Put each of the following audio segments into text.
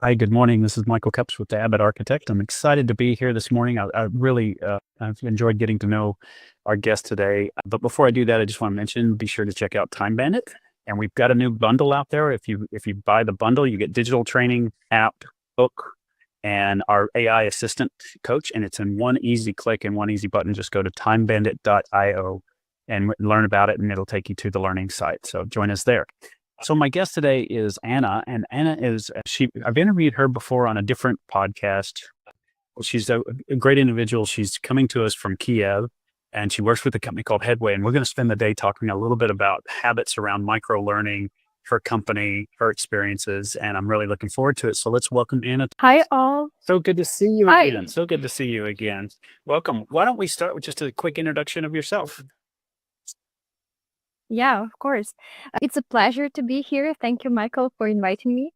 Hi, good morning. This is Michael Cups with the Abbott Architect. I'm excited to be here this morning. I've enjoyed getting to know our guest today. But before I do that, I just want to mention, be sure to check out Time Bandit. And we've got a new bundle out there. If you buy the bundle, you get digital training, app, book, and our AI assistant coach. And it's in one easy click and one easy button. Just go to timebandit.io and learn about it, and it'll take you to the learning site. So join us there. So my guest today is Anna, and Anna is I've interviewed her before on a different podcast. She's a great individual. She's coming to us from Kiev, and she works with a company called Headway. And we're going to spend the day talking a little bit about habits around micro learning, her company, her experiences, and I'm really looking forward to it. So let's welcome Anna. Hi, all. So good to see you Hi. again. So good to see you again. Welcome. Why don't we start with just a quick introduction of yourself? Yeah, of course. It's a pleasure to be here. Thank you, Michael, for inviting me.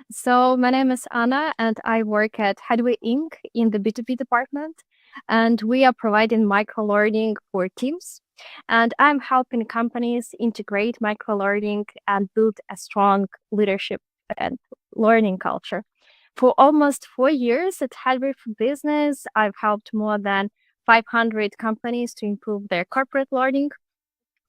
So, my name is Anna, and I work at Headway Inc. in the B2B department. And we are providing micro learning for teams. And I'm helping companies integrate micro learning and build a strong leadership and learning culture. For almost 4 years at Headway for Business, I've helped more than 500 companies to improve their corporate learning.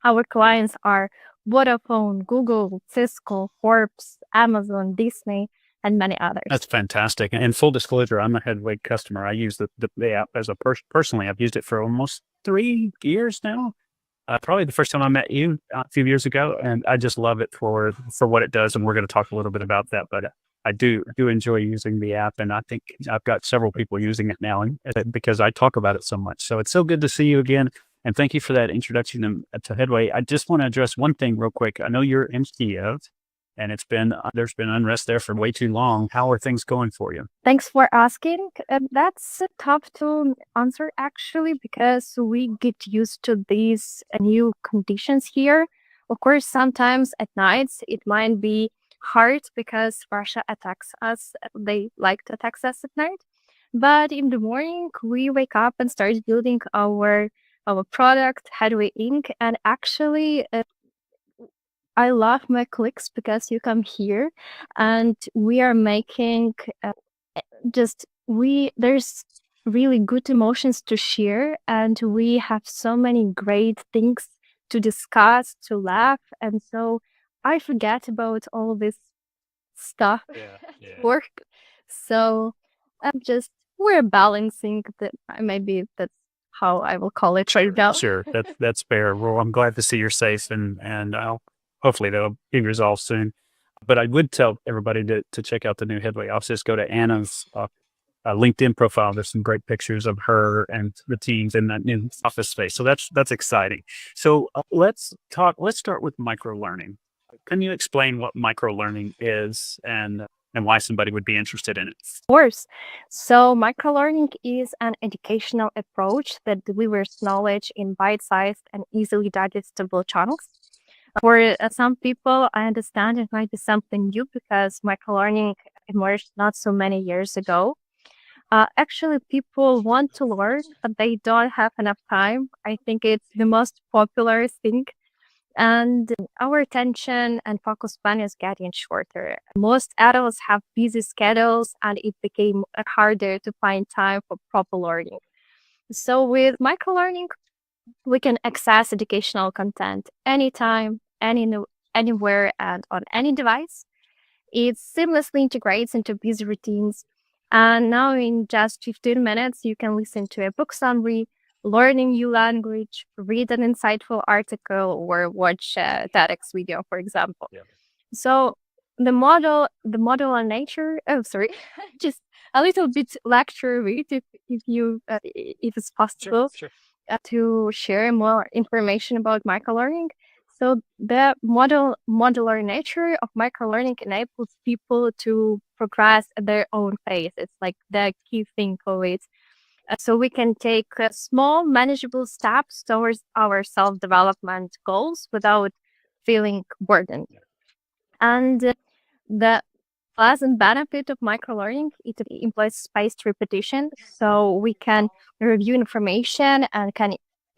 Our clients are Vodafone, Google, Cisco, Forbes, Amazon, Disney, and many others. That's fantastic. And full disclosure, I'm a Headway customer. I use the app as a personally. I've used it for almost 3 years now. Probably the first time I met you a few years ago, and I just love it for what it does. And we're going to talk a little bit about that. But I do enjoy using the app, and I think I've got several people using it now, and because I talk about it so much. So it's so good to see you again. And thank you for that introduction to Headway. I just want to address one thing real quick. I know you're in Kiev, and there's been unrest there for way too long. How are things going for you? Thanks for asking. That's tough to answer actually, because we get used to these new conditions here. Of course, sometimes at nights it might be hard because Russia attacks us. They like to attack us at night. But in the morning, we wake up and start building our product, Headway Inc. And actually, I love my clicks because you come here and we are making there's really good emotions to share, and we have so many great things to discuss, to laugh. And so I forget about all this stuff work. So we're balancing maybe that's how I will call it right now. Sure, that's fair. Well, I'm glad to see you're safe, and hopefully that'll be resolved soon. But I would tell everybody to check out the new Headway offices. Go to Anna's LinkedIn profile. There's some great pictures of her and the teams in that new office space. So that's exciting. So let's start with micro learning. Can you explain what micro learning is and why somebody would be interested in it? Of course. So, microlearning is an educational approach that delivers knowledge in bite-sized and easily digestible chunks. For some people, I understand it might be something new because microlearning emerged not so many years ago. Actually, people want to learn, but they don't have enough time. I think it's the most popular thing. And our attention and focus span is getting shorter. Most adults have busy schedules, and it became harder to find time for proper learning. So, with microlearning, we can access educational content anytime, anywhere, and on any device. It seamlessly integrates into busy routines. And now, in just 15 minutes, you can listen to a book summary, learn a new language, read an insightful article, or watch a TEDx video, for example. Yeah. So the model on nature. Oh, sorry, just a little bit lecture read if it's possible to share more information about microlearning. So the modular nature of microlearning enables people to progress at their own pace. It's like the key thing for it. So we can take small, manageable steps towards our self-development goals without feeling burdened. And the pleasant benefit of microlearning, it employs spaced repetition, so we can review information and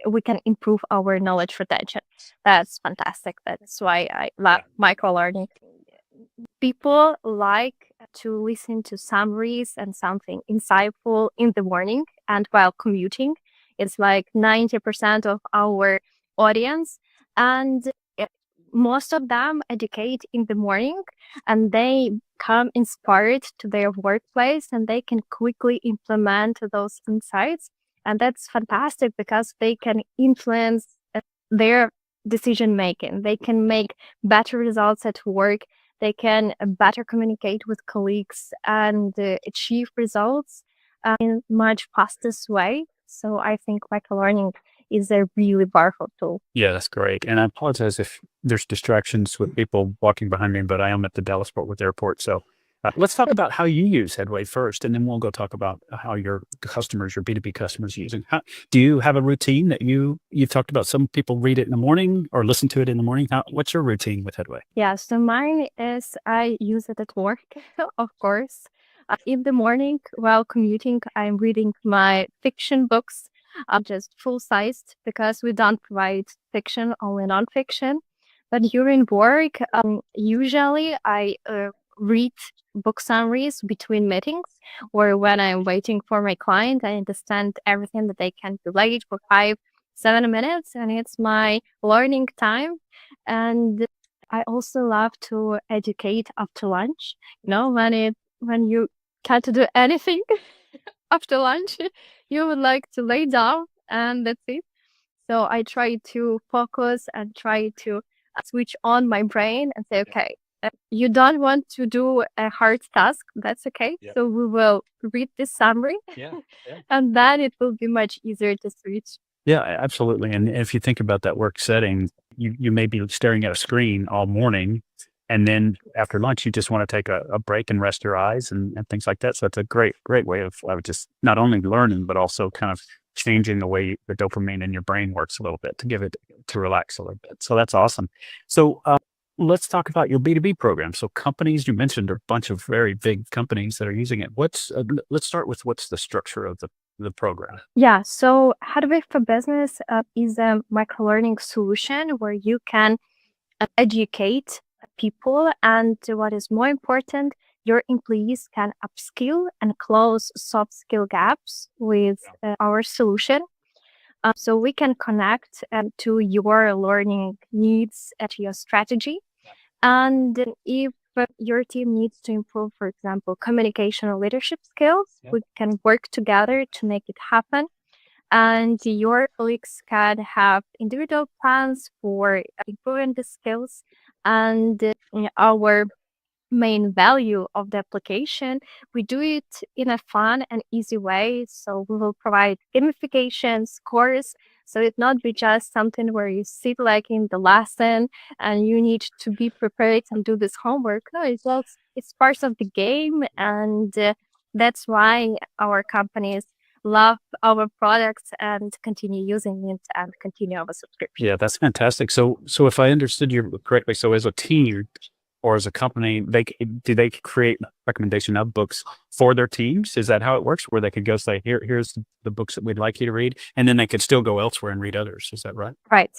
we can improve our knowledge retention. That's fantastic. That's why I love microlearning. people like to listen to summaries and something insightful in the morning and while commuting. It's like 90% of our audience. And most of them educate in the morning and they come inspired to their workplace and they can quickly implement those insights. And that's fantastic because they can influence their decision making. They can make better results at work. They can better communicate with colleagues and achieve results in much fastest way. So I think microlearning is a really powerful tool. Yeah, that's great. And I apologize if there's distractions with people walking behind me, but I am at the Dallas Fort Worth Airport. So let's talk about how you use Headway first, and then we'll go talk about how your customers, your B2B customers, are using. Do you have a routine that you've talked about? Some people read it in the morning or listen to it in the morning. What's your routine with Headway? Yeah, so mine is I use it at work, of course. In the morning while commuting, I'm reading my fiction books, just full-sized because we don't provide fiction, only nonfiction. But during work, usually I read book summaries between meetings or when I'm waiting for my client. I understand everything that they can relate for 5-7 minutes, and it's my learning time. And I also love to educate after lunch. When you can't do anything after lunch, you would like to lay down and that's it. So I try to focus and try to switch on my brain and say, okay, you don't want to do a hard task. That's okay. Yeah. So we will read this summary Yeah. and then it will be much easier to switch. Yeah, absolutely. And if you think about that work setting, you may be staring at a screen all morning. And then after lunch, you just want to take a break and rest your eyes and things like that. So it's a great way of just not only learning, but also kind of changing the way the dopamine in your brain works a little bit to relax a little bit. So that's awesome. So let's talk about your B2B program. So companies, you mentioned a bunch of very big companies that are using it. Let's start with what's the structure of the program? Yeah, so Headway for Business is a microlearning solution where you can educate people, and what is more important, your employees can upskill and close soft skill gaps with our solution. So we can connect to your learning needs, to your strategy. And if your team needs to improve, for example, communication or leadership skills, we can work together to make it happen. And your colleagues can have individual plans for improving the skills. And our main value of the application, we do it in a fun and easy way. So we will provide gamification scores. So it not be just something where you sit like in the lesson and you need to be prepared and do this homework. No, it's part of the game, and that's why our companies love our products and continue using it and continue our subscription. Yeah, that's fantastic. So if I understood you correctly, so as a team or as a company, do they create recommendation of books for their teams? Is that how it works? Where they could go say, here's the books that we'd like you to read, and then they could still go elsewhere and read others. Is that right? Right.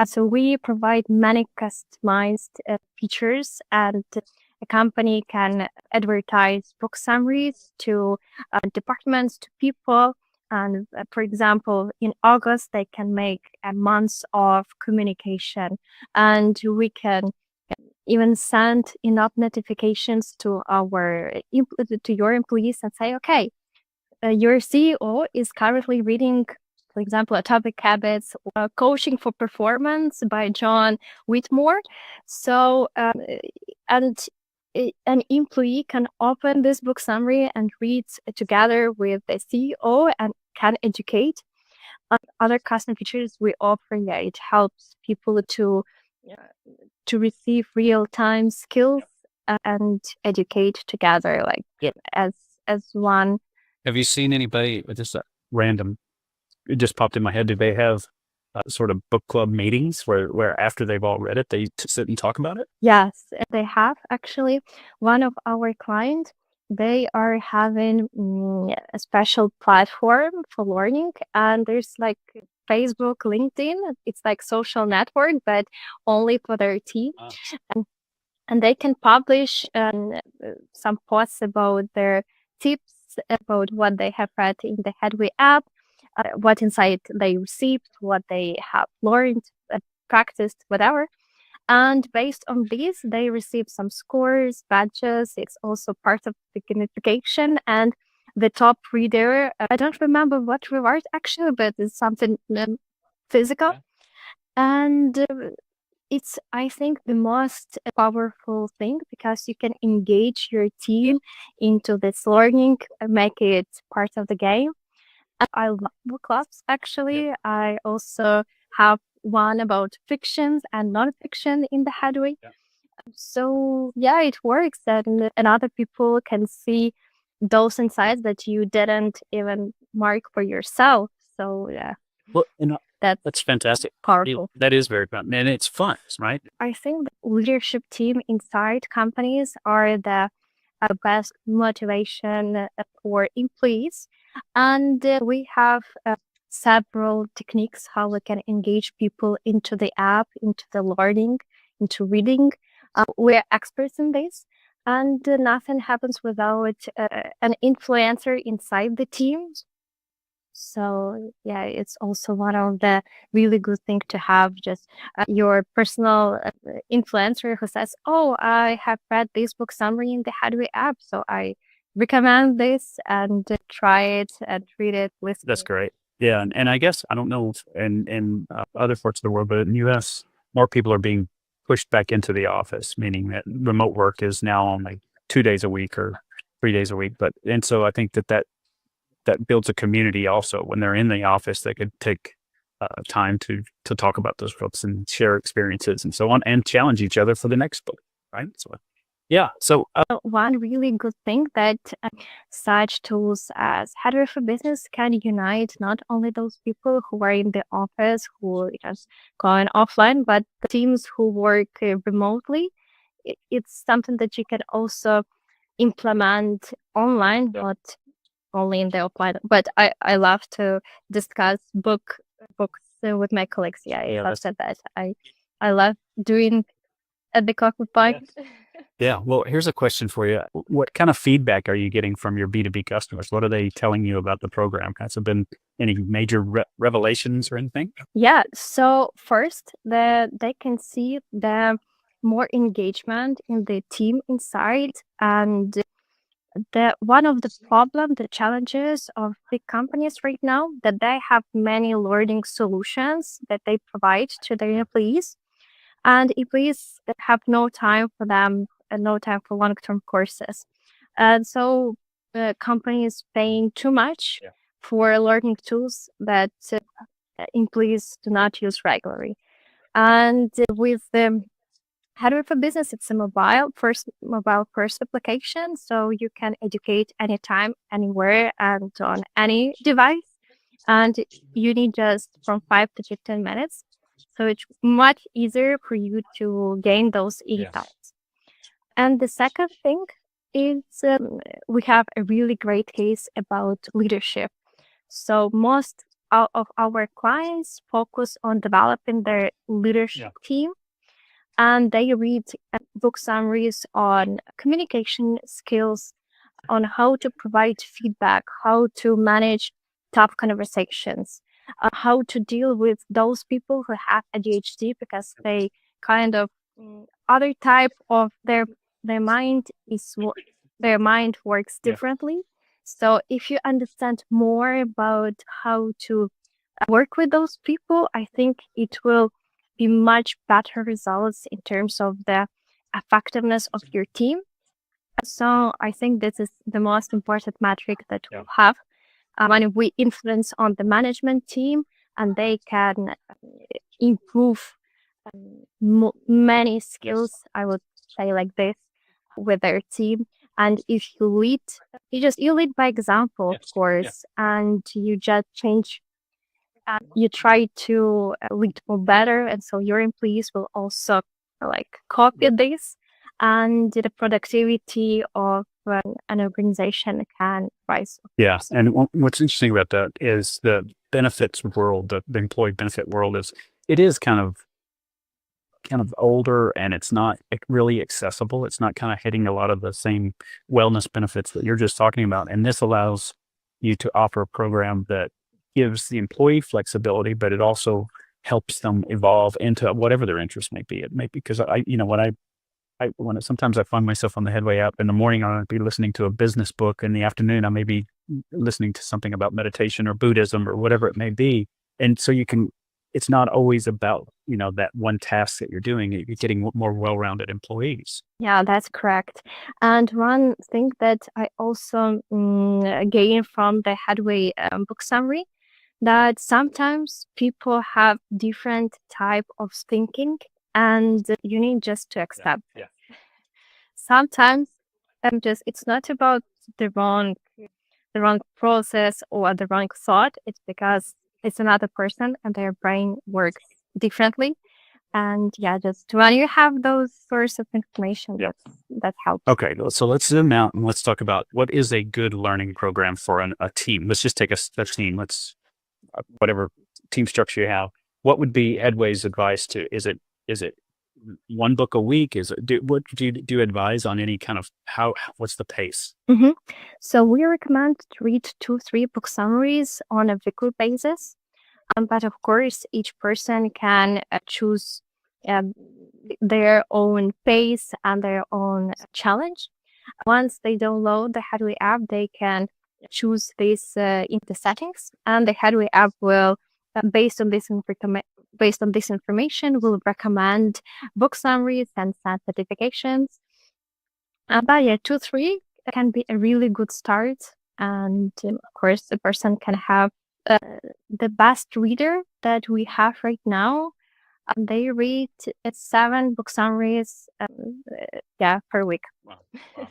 So we provide many customized features, and a company can advertise book summaries to departments, to people. And for example, in August, they can make a month of communication, and we can even send enough notifications to your employees and say, okay, your CEO is currently reading, for example, Atomic Habits, Coaching for Performance by John Whitmore. So, and an employee can open this book summary and read together with the CEO and can educate. Other custom features we offer, it helps people to receive real-time skills and educate together, as one. Have you seen anybody with just random? It just popped in my head. Do they have sort of book club meetings where after they've all read it, they sit and talk about it? Yes, they have actually. One of our clients, they are having a special platform for learning, and there's like Facebook, LinkedIn. It's like social network, but only for their team. and they can publish some posts about their tips, about what they have read in the Headway app, what insight they received, what they have learned, practiced, whatever. And based on this, they receive some scores, badges. It's also part of the gamification. And the top reader, I don't remember what reward actually, but it's something physical. Okay. And it's, I think, the most powerful thing because you can engage your team into this learning, make it part of the game. I love book clubs, actually. I also have one about fictions and nonfiction in the Headway. Yeah. So yeah, it works, and other people can see those insights that you didn't even mark for yourself. So yeah, Well, that's that's fantastic. powerful. That is very fun, and it's fun, right? I think the leadership team inside companies are the best motivation for employees. And we have several techniques how we can engage people into the app, into the learning, into reading. We're experts in this. And nothing happens without an influencer inside the team. So yeah, it's also one of the really good thing to have just your personal influencer who says, "Oh, I have read this book summary in the Headway app, so I recommend this and try it and read it, listen." That's great. Yeah, and I guess I don't know if in other parts of the world, but in the U.S., more people are being pushed back into the office, meaning that remote work is now only 2 days a week or 3 days a week. And so I think that builds a community also. When they're in the office, they could take time to talk about those books and share experiences and so on, and challenge each other for the next book, right? So yeah. So One really good thing that such tools as Headway for Business can unite not only those people who are in the office, who just going offline, but the teams who work remotely. It's something that you can also implement online, Yeah. not only in the offline. But I love to discuss books with my colleagues. Yeah, I Yeah, love that. I love doing at the coffee pot. yeah. Well, here's a question for you. What kind of feedback are you getting from your B2B customers? What are they telling you about the program? Has there been any major revelations or anything? Yeah. So first, they can see the more engagement in the team inside, and the one of the challenges of big companies right now, that they have many learning solutions that they provide to their employees, and employees have no time for them and no time for long-term courses. And so the company is paying too much Yeah. for learning tools that employees do not use regularly. And with the Headway for Business, it's a mobile first application, so you can educate anytime, anywhere, and on any device. And you need just from 5 to 15 minutes. So it's much easier for you to gain those insights. And the second thing is we have a really great case about leadership. So most of our clients focus on developing their leadership team, and they read book summaries on communication skills, on how to provide feedback, how to manage tough conversations, how to deal with those people who have ADHD because they kind of other type of their mind is their mind works differently. So if you understand more about how to work with those people, I think it will be much better results in terms of the effectiveness of your team. So I think this is the most important metric that we have when we influence on the management team, and they can improve many skills, I would say like this, with their team. And if you lead, you lead by example, of course, and you just change. You try to lead people better, and so your employees will also like copy this, and the productivity of an organization can rise. Yeah. And what's interesting about that is the benefits world, the employee benefit world it is kind of kind of older and it's not really accessible. It's not kind of hitting a lot of the same wellness benefits that you're just talking about. And this allows you to offer a program that gives the employee flexibility, but it also helps them evolve into whatever their interest may be. It may be because sometimes I find myself on the Headway app in the morning, I'll be listening to a business book. In the afternoon, I may be listening to something about meditation or Buddhism or whatever it may be. And so it's not always about, that one task that you're doing. You're getting more well-rounded employees. Yeah, that's correct. And one thing that I also gained from the Headway book summary, that sometimes people have different type of thinking, and you need just to accept. Yeah. Sometimes it's not about the wrong process or the wrong thought. It's because it's another person and their brain works differently. And yeah, just when you have those source of information, Yeah. that helps. Okay, so let's zoom out and let's talk about what is a good learning program for a team. Let's just take a team. Whatever team structure you have. What would be Headway's advice to? Is it one book a week? What do you advise on any kind of what's the pace? Mm-hmm. So we recommend to read 2-3 book summaries on a weekly basis. But of course, each person can choose their own pace and their own challenge. Once they download the Headway app, they can choose this in the settings, and the Headway app will, based on this information, will recommend book summaries and send notifications. But yeah, 2-3 can be a really good start, and of course, the person can have the best reader that we have right now. They read 7 book summaries, per week. Wow.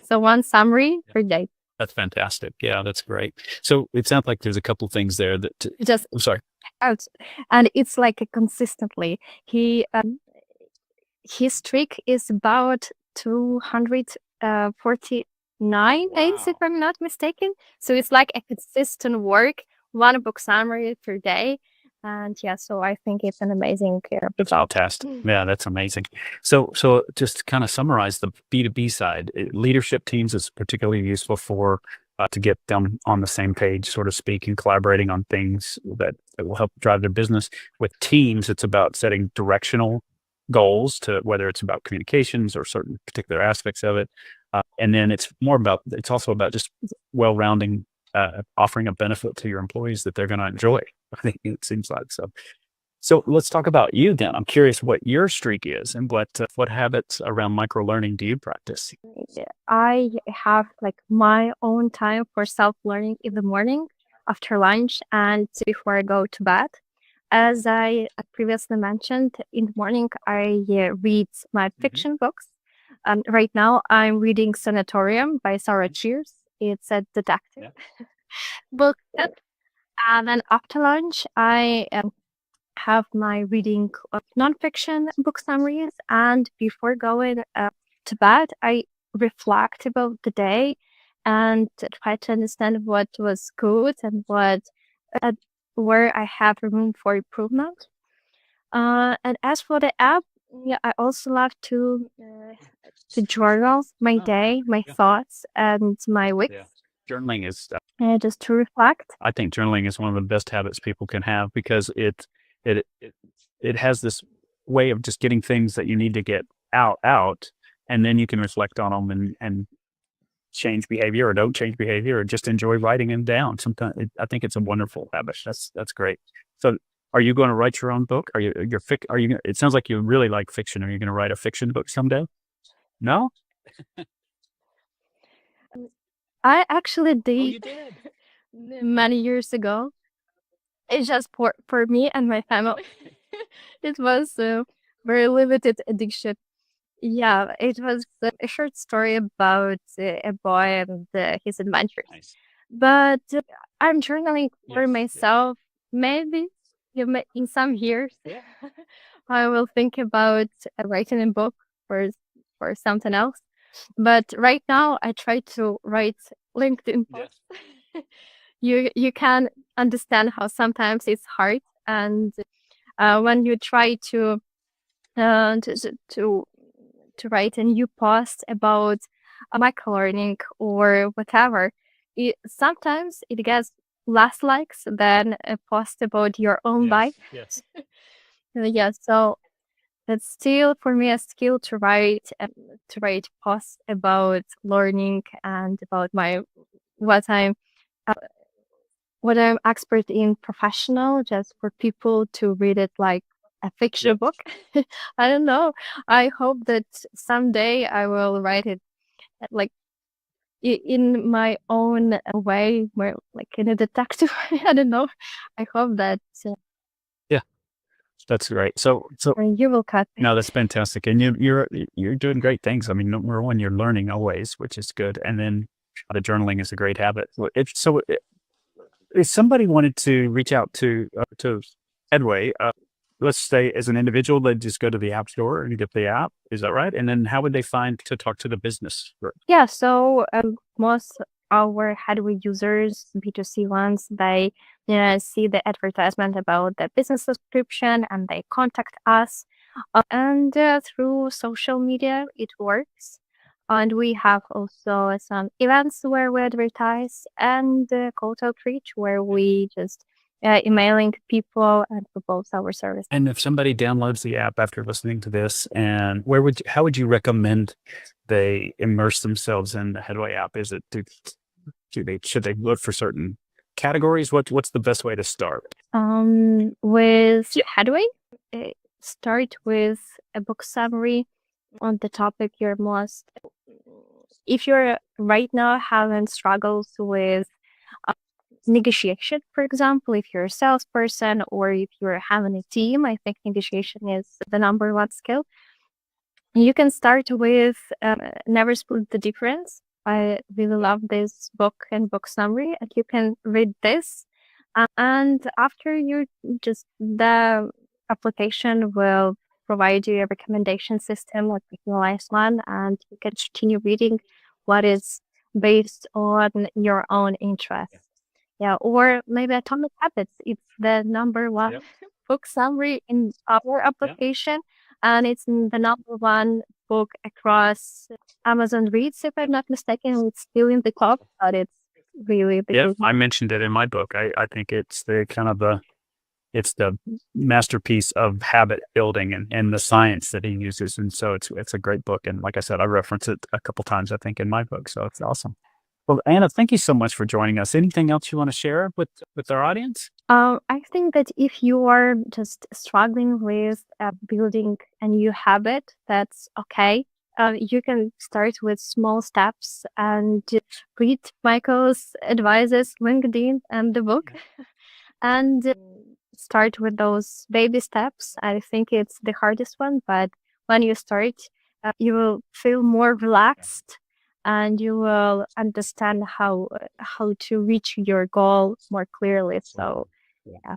So one summary per day. That's fantastic. Yeah, that's great. So it sounds like there's a couple things there that I'm sorry. Out, and it's like consistently. His streak is about 249 days, if I'm not mistaken. So it's like a consistent work, one book summary per day. And yeah, so I think it's an amazing That's fantastic. Yeah, that's amazing. So just to kind of summarize the B2B side, leadership teams is particularly useful for to get them on the same page, so to speak, and collaborating on things that will help drive their business. With teams, it's about setting directional goals to whether it's about communications or certain particular aspects of it. And then it's also about just well-rounding, offering a benefit to your employees that they're going to enjoy. I think it seems like so. So let's talk about you then. I'm curious what your streak is and what habits around micro learning do you practice? I have like my own time for self-learning in the morning, after lunch, and before I go to bed. As I previously mentioned, in the morning I read my fiction books. Right now I'm reading Sanatorium by Sarah Cheers. It's a detective book. And then after lunch, I have my reading of nonfiction book summaries. And before going to bed, I reflect about the day and try to understand what was good and where I have room for improvement. And as for the app, I also love to journal my day, my thoughts, and my week. Journaling is just to reflect. I think journaling is one of the best habits people can have because it has this way of just getting things that you need to get out, and then you can reflect on them and change behavior or don't change behavior or just enjoy writing them down. Sometimes I think it's a wonderful habit. That's great. So are you going to write your own book? It sounds like you really like fiction. Are you going to write a fiction book someday? No? I actually did. Oh, you did? Many years ago. It's just for me and my family. It was a very limited addiction. Yeah, it was a short story about a boy and his adventures. Nice. But I'm journaling for Yes, myself. Maybe in some years, Yeah. I will think about writing a book for something else. But right now, I try to write LinkedIn posts. You can understand how sometimes it's hard, and when you try to to write a new post about microlearning or whatever. Sometimes it gets less likes than a post about your own life. Yes. Yeah, so that's still for me a skill to write posts about learning and about my what I'm uh, what I'm expert in professional, just for people to read it like a fiction book. I don't know. I hope that someday I will write it like in my own way, where like in a detective. I don't know. I hope that Yeah, that's great. So you will cut. no, that's fantastic, and you're doing great things. I mean, number one, you're learning always, which is good, and then the journaling is a great habit. If somebody wanted to reach out to Headway, let's say as an individual, they just go to the app store and get the app. Is that right? And then how would they find to talk to the business? Yeah, so most our Headway users, B2C ones, they see the advertisement about the business subscription and they contact us. And through social media, it works. And we have also some events where we advertise and cold outreach where we just emailing people and propose our service. And if somebody downloads the app after listening to this, and how would you recommend they immerse themselves in the Headway app? Is it should they look for certain categories? What's the best way to start? With Headway, start with a book summary on the topic you're most. If you're right now having struggles with negotiation, for example, if you're a salesperson or if you're having a team, I think negotiation is the number one skill. You can start with Never Split the Difference. I really love this book and book summary, and you can read this. And after you the application will provide you a recommendation system, like a personalized one, and you can continue reading what is based on your own interests. Yeah, or maybe Atomic Habits. It's the number one book summary in our application, and it's the number one book across Amazon Reads, if I'm not mistaken. It's still in the top, but it's really the Yeah, good I one. mentioned it in my book. I think it's it's the masterpiece of habit building and the science that he uses. And so it's a great book. And like I said, I reference it a couple times, I think, in my book. So it's awesome. Well, Anna, thank you so much for joining us. Anything else you want to share with our audience? I think that if you are just struggling with building a new habit, that's okay. You can start with small steps and read Michael's advices, LinkedIn, and the book, and start with those baby steps. I think it's the hardest one, but when you start, you will feel more relaxed and you will understand how to reach your goal more clearly. So yeah,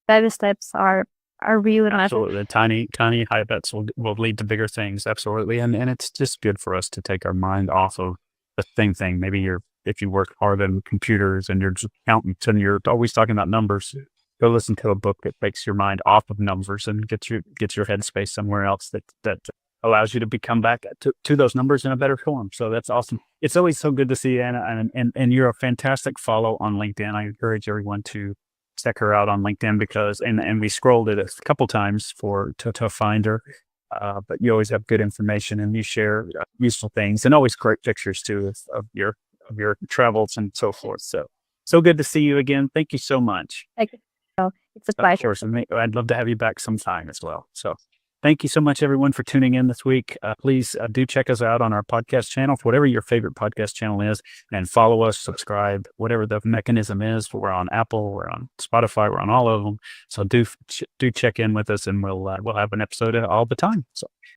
baby steps are really matter. Absolutely. Tiny habits will lead to bigger things. Absolutely. And it's just good for us to take our mind off of the same thing. Maybe if you work hard on computers and you're just accountants and you're always talking about numbers, go listen to a book that takes your mind off of numbers and gets your headspace somewhere else that allows you to become back to those numbers in a better form. So that's awesome. It's always so good to see you, Anna, and you're a fantastic follow on LinkedIn. I encourage everyone to check her out on LinkedIn because and we scrolled it a couple times to find her. But you always have good information and you share useful things and always great pictures too of your travels and so forth. So good to see you again. Thank you so much. Thank you. So it's a Of pleasure. course, I'd love to have you back sometime as well. So thank you so much, everyone, for tuning in this week. Please do check us out on our podcast channel, whatever your favorite podcast channel is, and follow us, subscribe, whatever the mechanism is. We're on Apple, we're on Spotify, we're on all of them. So do check in with us, and we'll have an episode all the time. So